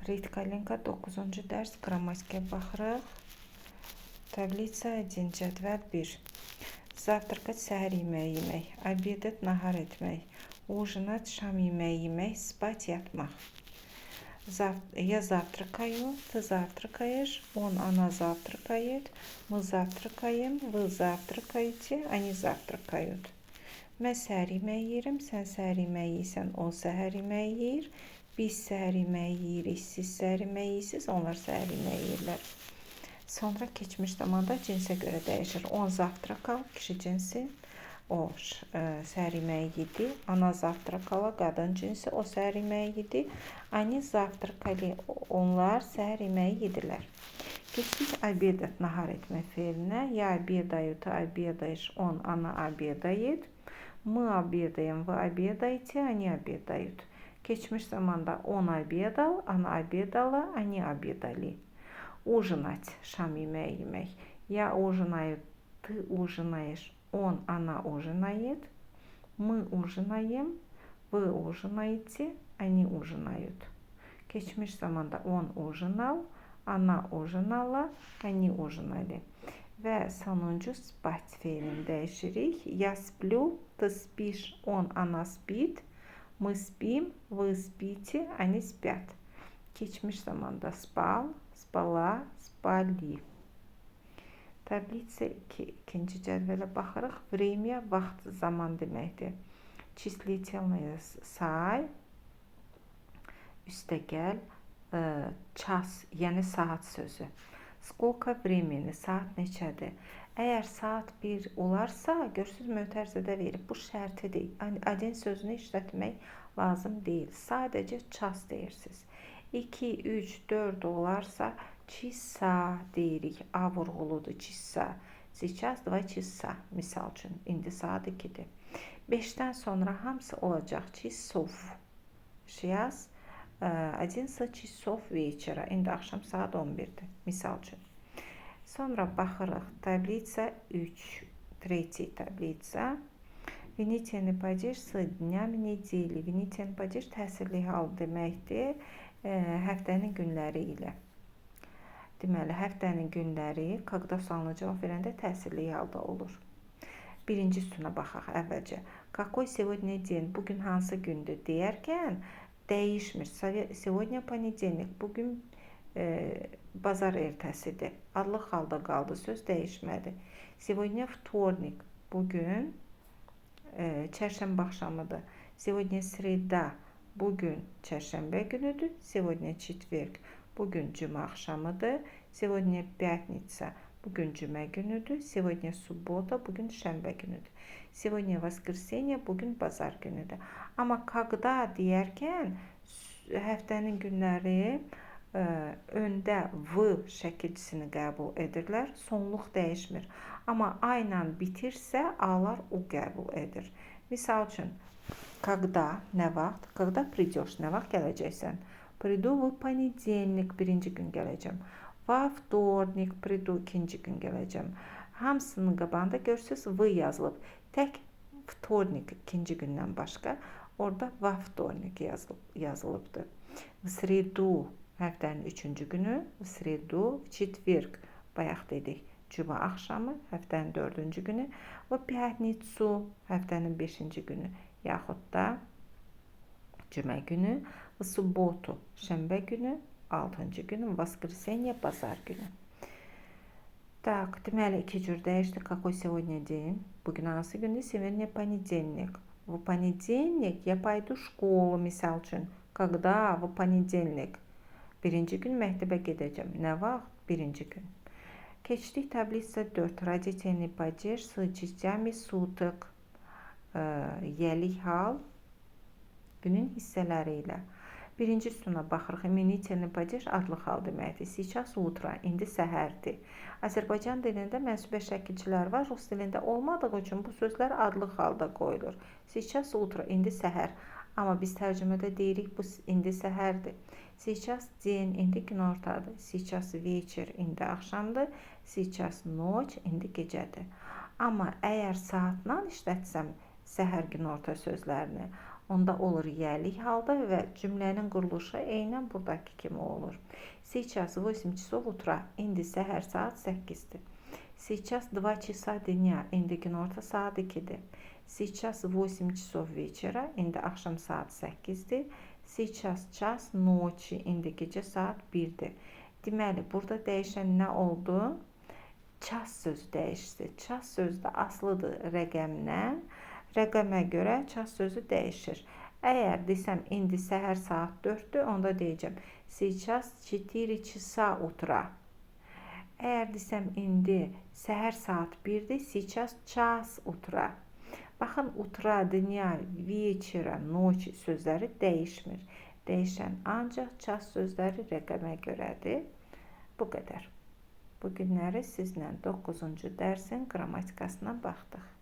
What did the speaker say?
Ritkalenka 9-cu dərs qrammatikaya baxırıq. Tablitsa 1, cədvəl 1. Завтракать səhər yeməyi yemək, обедать nahar etmək, ужинать şam yeməyi yemək, спать yatmaq. Я завтракаю, ты завтракаешь, он, она завтракает, мы завтракаем, вы завтракаете, они завтракают. Mən səhər yeməyi yeyirəm, sən səhər yeməyi yeyirsən, o səhər yeməyi yeyir. Biz səhər yeməyi yeyirik, siz səhər yeməyi yeyirsiniz, onlar səhər yeməyi yeyirlər. Sonra keçmiş zamanda cinsə görə dəyişir. On zavtrakal, kişi cinsi, o səhər yeməyi yedi. Ana zavtrakala, qadın cinsi, o səhər yeməyi yedi. Ani zavtrakali, onlar səhər yeməyi yedilər. Keçdik обедать, nahar etmə feilinə. Я обедаю, ты обедаешь, он, она обедает. Мы обедаем, вы обедаете, они обедают. Keçmiş zamanda on обедал, она обедала, они обедали. Ужинать, şam yeməyi yemək. Я ужинаю, ты ужинаешь, он, она ужинает. Мы ужинаем, вы ужинаете, они ужинают. Keçmiş zamanda on ужинал, она ужинала, они ужинали. Və sonuncu spать feilini dəyişirik. Я сплю, ты спишь, он, она спит. Мы спим, вы спите, они спят. Keçmiş zamanda spal, spala, spali. Tablitsa 2-ci cədvələ baxırıq. Время, vaxt, zaman deməkdir. Числительное say, üstəgəl, ças, yəni saat sözü. Сколько времени, saat neçədir? Əgər saat 1 olarsa, görürsünüz mötərizədə verib. Bu şərtidir. Один sözünü işlətmək lazım deyil. Sadəcə ças deyirsiniz. 2, 3, 4 olarsa, çisa deyirik. A vurğuludur, çisa. Сейчас 2 çisa. Misal üçün, indi saat 2-dir. 5-dən sonra hamısı olacaq. Çisov. Сейчас 11 часов вечера. İndi axşam saat 11-dir. Misal üçün. Sonra baxırıq. Tablitsa 3. Третья таблица. Винительный падеж с днями недели. Винительный падеж təsirli hal deməkdir. Həftənin günləri ilə. Deməli, həftənin günləri, когда sualına cavab verəndə təsirli halda olur. Birinci sütuna baxaq əvvəlcə. Какой сегодня день? Bugün hansı gündür? Deyərkən dəyişmir. Сегодня понедельник. Bugün bazar ertəsidir. Adlıq halda qaldı. Söz dəyişmədi. Сегодня вторник. Bugün çərşənbə axşamıdır. Сегодня среда. Bugün çərşənbə günüdür. Сегодня четверг. Bugün cümə axşamıdır. Сегодня пятница. Bugün cümə günüdür. Сегодня суббота. Bugün şənbə günüdür. Сегодня воскресенье. Bugün bazar günüdür. Amma когда deyərkən həftənin günləri öndə v şəkilçisini qəbul edirlər. Sonluq dəyişmir. Amma a ilə bitirsə, a-lar u qəbul edir. Misal üçün, когда, nə vaxt? Когда придешь, nə vaxt gələcəksən? Приду в понедельник, birinci gün gələcəm. Во вторник, приду, ikinci gün gələcəm. Hamısının qabağında görürsünüz, v yazılıb. Tək вторник, ikinci gündən başqa, orada во вторник yazılıbdır. В среду, həftənin üçüncü günü. В среду, в четверг, bayaq dedik. Cümə axşamı, həftənin 4-cü günü. В пятницу, həftənin 5-ci günü. Yaxud da cümə günü. В субботу, şənbə günü. 6-cı günü. В воскресенье, bazar günü. Так, deməli, iki cür dəyişdik. Какой сегодня день? Bugün hansı gündür? Сегодня понедельник. В понедельник я пойду в школу, misal üçün. Когда? В понедельник. Birinci gün məktəbə gedəcəm. Nə vaxt? Birinci gün. Keçdik tablitsa 4. Родительный падеж с частями суток. Yəlik hal günün hissələri ilə. Birinci sütuna baxırıq. Imenительный падеж adlı hal deməkdir. Сейчас утро, indi səhərdir. Azərbaycan dilində mənsubə şəkilçilər var. Rus dilində olmadığı üçün bu sözlər adlı halda qoyulur. Сейчас утро, indi səhər. Amma biz tərcümədə deyirik, bu indi səhərdir. Сейчас день, indi günortadır. Сейчас вечер, indi axşamdır. Сейчас ночь, indi gecədir. Amma əgər saatla işlətsəm səhər günorta sözlərini, onda olur yəlik halda və cümlənin quruluşu eynən buradakı kimi olur. Сейчас 8 часов утра. İndi səhər saat 8-dir. Сейчас 2 часа дня. İndi günorta saat 2-dir. Сейчас 8 часов вечера. İndi axşam saat 8-dir. Сейчас час ночи. İndi gecə saat 1-dir. Deməli, burada dəyişən nə oldu? Ças sözü dəyişdi. Ças sözü də asılıdır rəqəmdən. Rəqəmə görə ças sözü dəyişir. Əgər desəm indi səhər saat 4-dür, onda deyəcəm сейчас 4 часа утра. Əgər desəm indi səhər saat 1-dir, сейчас час утра. Baxın, утра, dня, вечера, ночи sözləri dəyişmir. Dəyişən ancaq ças sözləri rəqəmə görədir. Bu qədər. Bu günləri sizlə 9-cu dərsin qrammatikasına baxdıq.